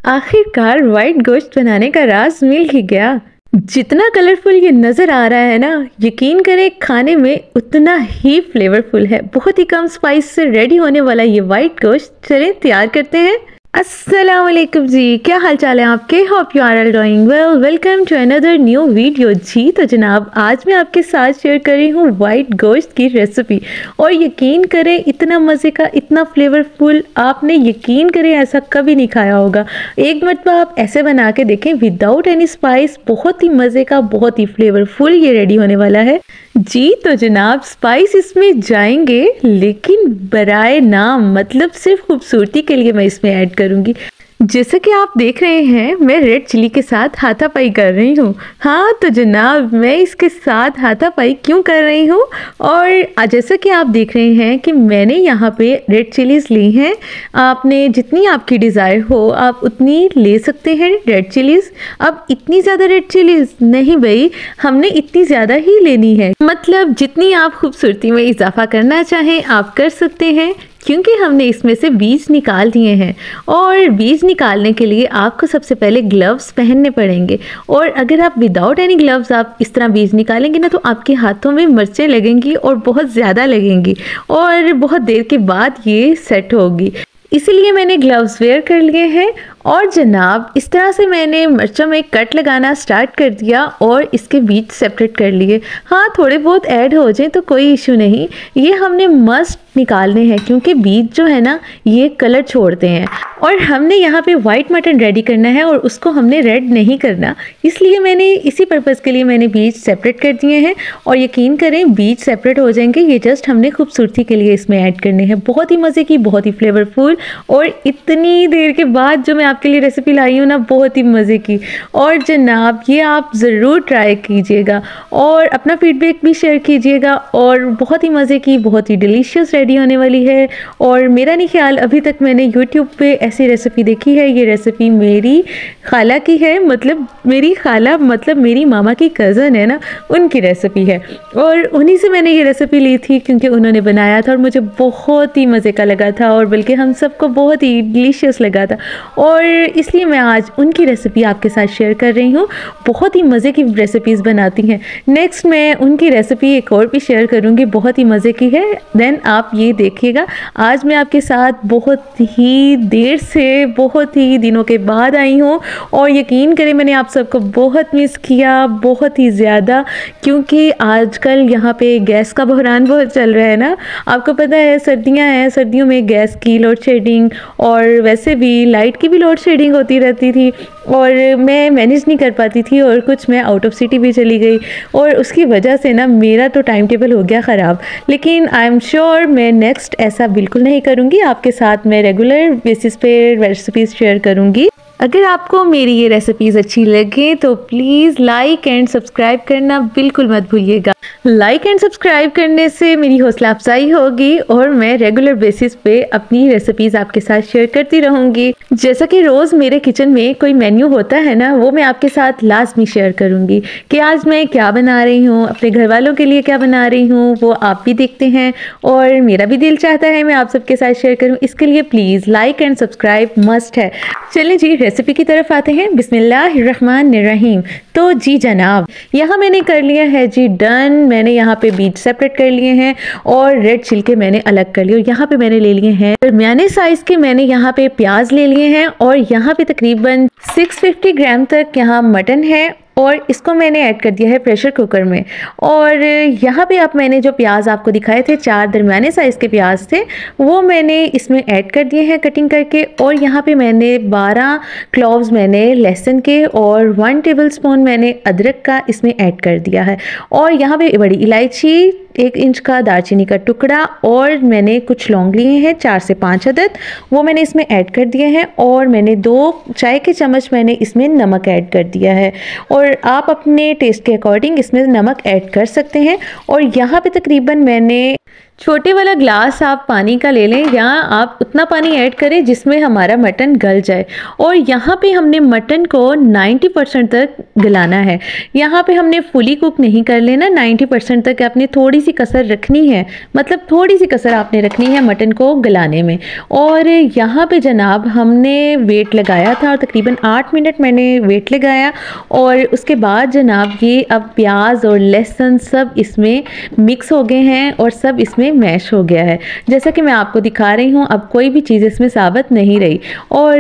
आखिरकार व्हाइट गोश्त बनाने का राज मिल ही गया। जितना कलरफुल ये नज़र आ रहा है ना, यकीन करें खाने में उतना ही फ्लेवरफुल है। बहुत ही कम स्पाइस से रेडी होने वाला ये व्हाइट गोश्त चलें तैयार करते हैं। अस्सलाम वालेकुम जी, क्या हाल चाल है आपके? Hope you are all doing well. Welcome to another new video जी। तो जनाब, आज मैं आपके साथ शेयर कर रही हूँ वाइट गोश्त की रेसिपी। और यकीन करें इतना मज़े का, इतना फ्लेवरफुल, आपने यकीन करें ऐसा कभी नहीं खाया होगा। एक मरतबा आप ऐसे बना के देखें विदाउट एनी स्पाइस। बहुत ही मज़े का, बहुत ही फ्लेवरफुल ये रेडी होने वाला है जी। तो जनाब, स्पाइस इसमें जाएंगे लेकिन बराए नाम, मतलब सिर्फ खूबसूरती के लिए मैं इसमें ऐड करूंगी। जैसा कि आप देख रहे हैं, मैं रेड चिली के साथ हाथापाई कर रही हूँ। हाँ तो जनाब, मैं इसके साथ हाथापाई क्यों कर रही हूँ, और जैसा कि आप देख रहे हैं कि मैंने यहाँ पे रेड चिलीज़ ली हैं। आपने जितनी आपकी डिज़ायर हो आप उतनी ले सकते हैं रेड चिलीज़। अब इतनी ज़्यादा रेड चिलीज़ नहीं भाई, हमने इतनी ज़्यादा ही लेनी है। मतलब जितनी आप खूबसूरती में इजाफा करना चाहें आप कर सकते हैं, क्योंकि हमने इसमें से बीज निकाल दिए हैं। और बीज निकालने के लिए आपको सबसे पहले ग्लव्स पहनने पड़ेंगे। और अगर आप विदाउट एनी ग्लव्स आप इस तरह बीज निकालेंगे ना, तो आपके हाथों में मिर्चें लगेंगी और बहुत ज़्यादा लगेंगी, और बहुत देर के बाद ये सेट होगी। इसीलिए मैंने ग्लव्स वेयर कर लिए हैं। और जनाब, इस तरह से मैंने मिर्चों में कट लगाना स्टार्ट कर दिया और इसके बीज सेपरेट कर लिए। हाँ, थोड़े बहुत ऐड हो जाए तो कोई इशू नहीं, ये हमने मस्ट निकालने हैं, क्योंकि बीज जो है ना ये कलर छोड़ते हैं। और हमने यहाँ पे वाइट मटन रेडी करना है और उसको हमने रेड नहीं करना, इसलिए मैंने इसी पर्पज़ के लिए मैंने बीज सेपरेट कर दिए हैं। और यकीन करें बीज सेपरेट हो जाएंगे, ये जस्ट हमने खूबसूरती के लिए इसमें ऐड करने हैं। बहुत ही मज़े की, बहुत ही फ्लेवरफुल, और इतनी देर के बाद जो मैं आपके लिए रेसिपी लाई हूँ ना, बहुत ही मज़े की। और जनाब, ये आप ज़रूर ट्राई कीजिएगा और अपना फीडबैक भी शेयर कीजिएगा। और बहुत ही मज़े की, बहुत ही डिलीशियस रेडी होने वाली है। और मेरा नहीं ख्याल अभी तक मैंने यूट्यूब पे ऐसी रेसिपी देखी है। ये रेसिपी मेरी खाला की है, मतलब मेरी खाला मतलब मेरी मामा की कज़न है ना, उनकी रेसिपी है। और उन्हीं से मैंने ये रेसिपी ली थी, क्योंकि उन्होंने बनाया था और मुझे बहुत ही मज़े का लगा था, और बल्कि हम सबको बहुत ही डिलीशियस लगा था। और इसलिए मैं आज उनकी रेसिपी आपके साथ शेयर कर रही हूँ। बहुत ही मज़े की रेसिपीज़ बनाती हैं। नेक्स्ट मैं उनकी रेसिपी एक और भी शेयर करूँगी, बहुत ही मज़े की है। देन आप ये देखिएगा। आज मैं आपके साथ बहुत ही देर से, बहुत ही दिनों के बाद आई हूँ, और यकीन करें मैंने आप सबको बहुत मिस किया, बहुत ही ज़्यादा। क्योंकि आजकल यहाँ पे गैस का बहरान बहुत चल रहा है ना, आपको पता है सर्दियाँ हैं, सर्दियों में गैस की लोड शेडिंग और वैसे भी लाइट की भी लोड शेडिंग होती रहती थी, और मैं मैनेज नहीं कर पाती थी, और कुछ मैं आउट ऑफ सिटी भी चली गई, और उसकी वजह से ना मेरा तो टाइम टेबल हो गया ख़राब। लेकिन आई एम श्योर मैं नेक्स्ट ऐसा बिल्कुल नहीं करूँगी। आपके साथ मैं रेगुलर बेसिस पे रेसिपीज़ शेयर करूँगी। अगर आपको मेरी ये रेसिपीज़ अच्छी लगे तो प्लीज़ लाइक एंड सब्सक्राइब करना बिल्कुल मत भूलिएगा। लाइक एंड सब्सक्राइब करने से मेरी हौसला अफजाई होगी, और मैं रेगुलर बेसिस पे अपनी रेसिपीज़ आपके साथ शेयर करती रहूँगी। जैसा कि रोज़ मेरे किचन में कोई मेन्यू होता है ना, वो मैं आपके साथ लाजमी शेयर करूँगी कि आज मैं क्या बना रही हूँ, अपने घर वालों के लिए क्या बना रही हूँ, वो आप भी देखते हैं। और मेरा भी दिल चाहता है मैं आप सबके साथ शेयर करूँ, इसके लिए please like and subscribe must है। चलें जी, रेसिपी की तरफ आते हैं। बिस्मिल्लाहिर्रहमानिर्रहीम। तो जी जनाब, यहाँ मैंने कर लिया है जी डन। मैंने यहाँ पे बीज सेपरेट कर लिए हैं और रेड छिलके मैंने अलग कर लिए। और यहाँ पे मैंने ले लिए हैं दरमियाने साइज के, मैंने यहाँ पे प्याज ले लिए हैं, और यहाँ पे तकरीबन 650 ग्राम तक यहाँ मटन है, और इसको मैंने ऐड कर दिया है प्रेशर कुकर में। और यहाँ पे अब मैंने जो प्याज आपको दिखाए थे, 4 दरमियाने साइज़ के प्याज थे, वो मैंने इसमें ऐड कर दिए हैं कटिंग करके। और यहाँ पे मैंने 12 क्लोव्स मैंने लहसुन के और 1 टेबलस्पून मैंने अदरक का इसमें ऐड कर दिया है। और यहाँ पे बड़ी इलायची, 1 इंच का दालचीनी का टुकड़ा, और मैंने कुछ लौंग लिए हैं 4 से 5 अदद, वो मैंने इसमें ऐड कर दिए हैं। और मैंने 2 चाय के चम्मच मैंने इसमें नमक ऐड कर दिया है, और आप अपने टेस्ट के अकॉर्डिंग इसमें नमक ऐड कर सकते हैं। और यहाँ पे तकरीबन मैंने छोटे वाला ग्लास आप पानी का ले लें, या आप उतना पानी ऐड करें जिसमें हमारा मटन गल जाए। और यहाँ पे हमने मटन को 90% तक गलाना है। यहाँ पे हमने फुली कुक नहीं कर लेना, 90% तक आपने थोड़ी सी कसर रखनी है, मतलब थोड़ी सी कसर आपने रखनी है मटन को गलाने में। और यहाँ पे जनाब हमने वेट लगाया था और तकरीबन 8 मिनट मैंने वेट लगाया। और उसके बाद जनाब ये अब प्याज और लहसुन सब इसमें मिक्स हो गए हैं और सब इसमें मैश हो गया है। जैसा कि मैं आपको दिखा रही हूँ, अब कोई भी चीज़ इसमें साबित नहीं रही। और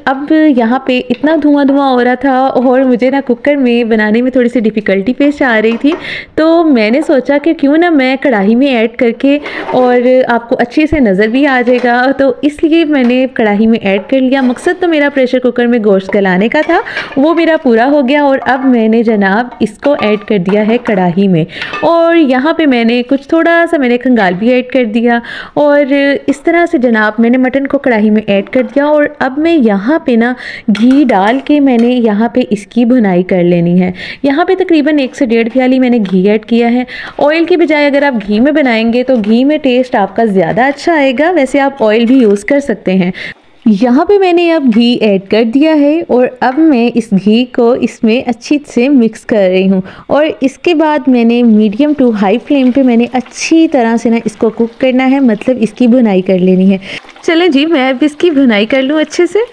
अब यहाँ पे इतना धुआं धुआं हो रहा था और मुझे ना कुकर में बनाने में थोड़ी सी डिफ़िकल्टी पेश आ रही थी, तो मैंने सोचा कि क्यों ना मैं कढ़ाई में ऐड करके, और आपको अच्छे से नज़र भी आ जाएगा, तो इसलिए मैंने कढ़ाई में ऐड कर लिया। मकसद तो मेरा प्रेशर कुकर में गोश्त गलाने का था, वो मेरा पूरा हो गया। और अब मैंने जनाब इसको ऐड कर दिया है कढ़ाई में। और यहाँ पे मैंने कुछ थोड़ा सा मैंने खंगाल भी ऐड कर दिया। और इस तरह से जनाब मैंने मटन को कढ़ाई में ऐड कर दिया। और अब मैं यहाँ पे ना घी डाल के मैंने यहाँ पे इसकी भुनाई कर लेनी है। यहाँ पे तकरीबन 1 से 1.5 प्याली मैंने घी ऐड किया है। ऑयल की बजाय अगर आप घी में बनाएंगे तो घी में टेस्ट आपका ज़्यादा अच्छा आएगा, वैसे आप ऑयल भी यूज़ कर सकते हैं। यहाँ पे मैंने अब घी ऐड कर दिया है और अब मैं इस घी को इसमें अच्छी से मिक्स कर रही हूँ। और इसके बाद मैंने मीडियम टू हाई फ्लेम पे मैंने अच्छी तरह से ना इसको कुक करना है, मतलब इसकी भुनाई कर लेनी है। चलें जी, मैं अब इसकी भुनाई कर लूँ अच्छे से।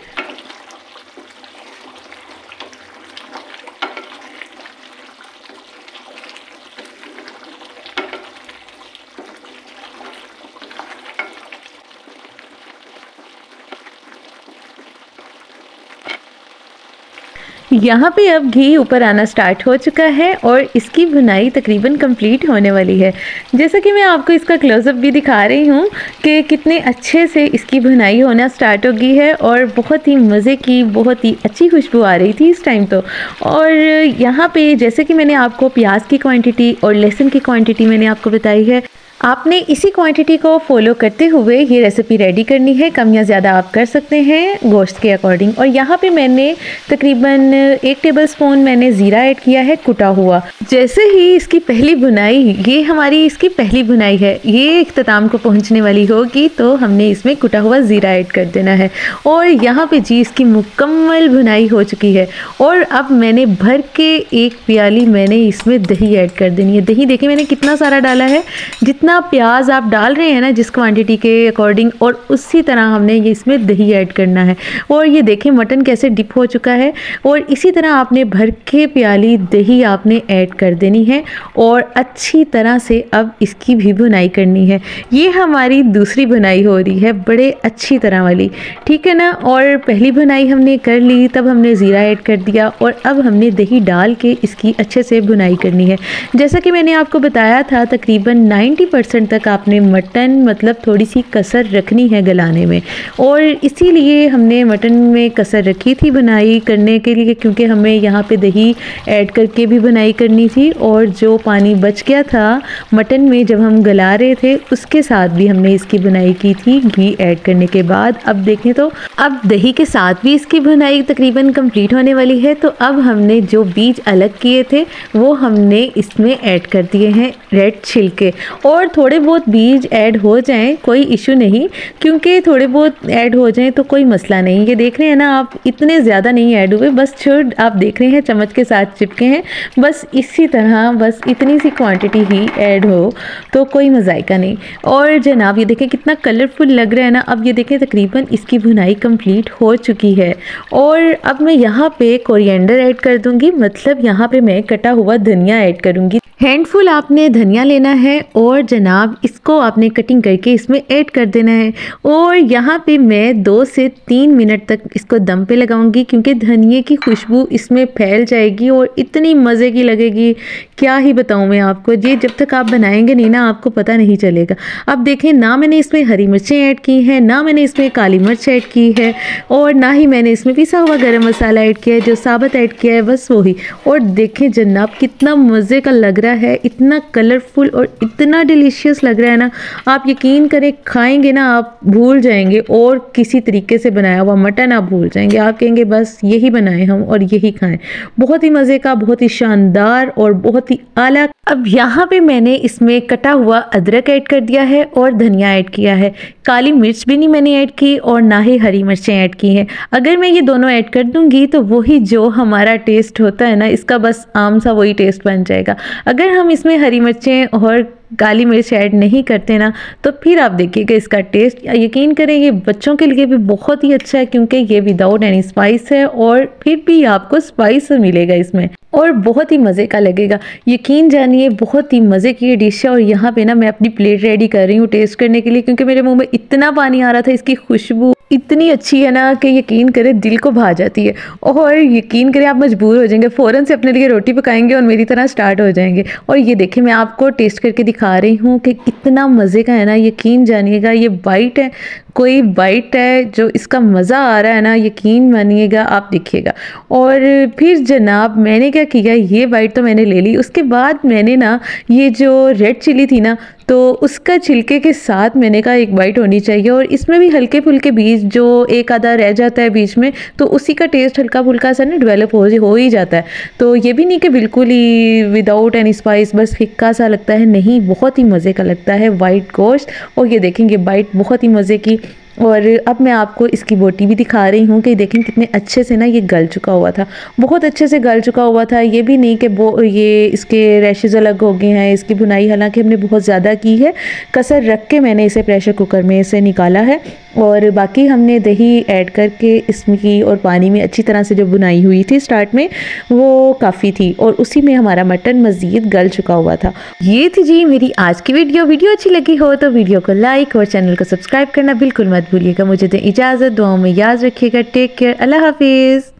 यहाँ पे अब घी ऊपर आना स्टार्ट हो चुका है और इसकी भुनाई तकरीबन कंप्लीट होने वाली है। जैसा कि मैं आपको इसका क्लोज़अप भी दिखा रही हूँ कि कितने अच्छे से इसकी भुनाई होना स्टार्ट हो गई है और बहुत ही मज़े की, बहुत ही अच्छी खुशबू आ रही थी इस टाइम तो। और यहाँ पे जैसे कि मैंने आपको प्याज की क्वांटिटी और लहसुन की क्वांटिटी मैंने आपको बताई है, आपने इसी क्वांटिटी को फॉलो करते हुए ये रेसिपी रेडी करनी है। कम या ज़्यादा आप कर सकते हैं गोश्त के अकॉर्डिंग। और यहाँ पे मैंने तकरीबन 1 टेबलस्पून मैंने ज़ीरा ऐड किया है कुटा हुआ। जैसे ही इसकी पहली भुनाई, ये हमारी इसकी पहली भुनाई है, ये इख्तिताम को पहुँचने वाली होगी तो हमने इसमें कुटा हुआ ज़ीरा ऐड कर देना है। और यहाँ पर जी इसकी मुकम्मल भुनाई हो चुकी है। और अब मैंने भर के 1 प्याली मैंने इसमें दही ऐड कर देनी है। दही देखिए मैंने कितना सारा डाला है, जितना प्याज आप डाल रहे हैं ना जिस क्वांटिटी के अकॉर्डिंग, और उसी तरह हमने ये इसमें दही ऐड करना है। और ये देखें मटन कैसे डिप हो चुका है। और इसी तरह आपने भर के प्याली दही आपने ऐड कर देनी है और अच्छी तरह से अब इसकी भी भुनाई करनी है। ये हमारी दूसरी भुनाई हो रही है बड़े अच्छी तरह वाली, ठीक है ना। और पहली भुनाई हमने कर ली, तब हमने ज़ीरा ऐड कर दिया और अब हमने दही डाल के इसकी अच्छे से भुनाई करनी है। जैसा कि मैंने आपको बताया था तकरीबन 90% तक आपने मटन मतलब थोड़ी सी कसर रखनी है गलाने में, और इसीलिए हमने मटन में कसर रखी थी बुनाई करने के लिए, क्योंकि हमें यहाँ पे दही ऐड करके भी बुनाई करनी थी। और जो पानी बच गया था मटन में जब हम गला रहे थे उसके साथ भी हमने इसकी बुनाई की थी घी ऐड करने के बाद। अब देखें तो अब दही के साथ भी इसकी बुनाई तकरीबन कंप्लीट होने वाली है। तो अब हमने जो बीज अलग किए थे वो हमने इसमें ऐड कर दिए हैं, रेड छिलके। और थोड़े बहुत बीज ऐड हो जाएं कोई इशू नहीं, क्योंकि थोड़े बहुत ऐड हो जाएं तो कोई मसला नहीं। ये देख रहे हैं ना आप, इतने ज़्यादा नहीं ऐड हुए, बस छोड़ आप देख रहे हैं चम्मच के साथ चिपके हैं, बस इसी तरह बस इतनी सी क्वांटिटी ही ऐड हो तो कोई मज़ायका नहीं। और जनाब ये देखें कितना कलरफुल लग रहा है ना। अब ये देखें तकरीबन इसकी भुनाई कंप्लीट हो चुकी है। और अब मैं यहाँ पे कोरिएंडर ऐड कर दूँगी, मतलब यहाँ पे मैं कटा हुआ धनिया ऐड करूँगी। हैंडफुल आपने धनिया लेना है और जनाब इसको आपने कटिंग करके इसमें ऐड कर देना है। और यहाँ पे मैं 2 से 3 मिनट तक इसको दम पे लगाऊंगी, क्योंकि धनिये की खुशबू इसमें फैल जाएगी और इतनी मज़े की लगेगी, क्या ही बताऊँ मैं आपको। ये जब तक आप बनाएंगे नहीं ना आपको पता नहीं चलेगा। अब देखें ना मैंने इसमें हरी मिर्चें ऐड की हैं, ना मैंने इसमें काली मिर्च ऐड की है, और ना ही मैंने इसमें पिसा हुआ गरम मसाला ऐड किया है, जो साबुत ऐड किया है बस वही। और देखें जनाब कितना मज़े का लग रहा है, इतना कलरफुल और इतना डिलीशियस लग रहा है ना। आप यकीन करें खाएंगे ना आप भूल जाएंगे, और किसी तरीके से बनाया हुआ मटन आप भूल जाएंगे। आप कहेंगे बस यही बनाए हम और यही खाएं। बहुत ही मज़े का, बहुत ही शानदार और बहुत बहुत ही आला। अब यहाँ पे मैंने इसमें कटा हुआ अदरक ऐड कर दिया है और धनिया ऐड किया है। काली मिर्च भी नहीं मैंने ऐड की और ना ही हरी मिर्चें ऐड की हैं। अगर मैं ये दोनों ऐड कर दूंगी तो वही जो हमारा टेस्ट होता है ना, इसका बस आम सा वही टेस्ट बन जाएगा। अगर हम इसमें हरी मिर्चें और काली मिर्च ऐड नहीं करते ना, तो फिर आप देखिएगा इसका टेस्ट, यकीन करें ये बच्चों के लिए भी बहुत ही अच्छा है, क्योंकि ये विदाउट एनी स्पाइस है और फिर भी आपको स्पाइस मिलेगा इसमें और बहुत ही मज़े का लगेगा। यकीन जानिए बहुत ही मज़े की ये डिश है। और यहाँ पे ना मैं अपनी प्लेट रेडी कर रही हूँ टेस्ट करने के लिए, क्योंकि मेरे मुंह में इतना पानी आ रहा था। इसकी खुशबू इतनी अच्छी है ना कि यकीन करें दिल को भा जाती है। और यकीन करें आप मजबूर हो जाएंगे, फ़ौरन से अपने लिए रोटी पकाएंगे और मेरी तरह स्टार्ट हो जाएंगे। और ये देखिए मैं आपको टेस्ट करके दिखा रही हूँ कि कितना मज़े का है ना। यकीन जानिएगा ये बाइट है, कोई बाइट है जो इसका मज़ा आ रहा है ना, यकीन मानिएगा आप देखिएगा। और फिर जनाब मैंने क्या किया, ये बाइट तो मैंने ले ली। उसके बाद मैंने ना ये जो रेड चिली थी ना, तो उसका छिलके के साथ मैंने कहा एक बाइट होनी चाहिए। और इसमें भी हल्के फुल्के बीज जो एक आधा रह जाता है बीच में, तो उसी का टेस्ट हल्का फुल्का सा ना डेवलप हो ही जाता है। तो ये भी नहीं कि बिल्कुल ही विदाउट एनी स्पाइस बस फिक्का सा लगता है, नहीं, बहुत ही मज़े का लगता है वाइट गोश्त। और ये देखेंगे बाइट बहुत ही मज़े की। और अब मैं आपको इसकी बोटी भी दिखा रही हूँ कि देखें कितने अच्छे से ना ये गल चुका हुआ था, बहुत अच्छे से गल चुका हुआ था। ये भी नहीं कि ये इसके रैशेज़ अलग हो गए हैं। इसकी भुनाई हालांकि हमने बहुत ज़्यादा की है, कसर रख के मैंने इसे प्रेशर कुकर में से निकाला है। और बाकी हमने दही ऐड करके इसमें और पानी में अच्छी तरह से जो बुनाई हुई थी स्टार्ट में वो काफ़ी थी, और उसी में हमारा मटन मज़ीद गल चुका हुआ था। ये थी जी मेरी आज की वीडियो अच्छी लगी हो तो वीडियो को लाइक और चैनल को सब्सक्राइब करना बिल्कुल मत भूलिएगा। मुझे दें इजाज़त, दुआओं में याद रखिएगा। टेक केयर, अल्लाह हाफिज़।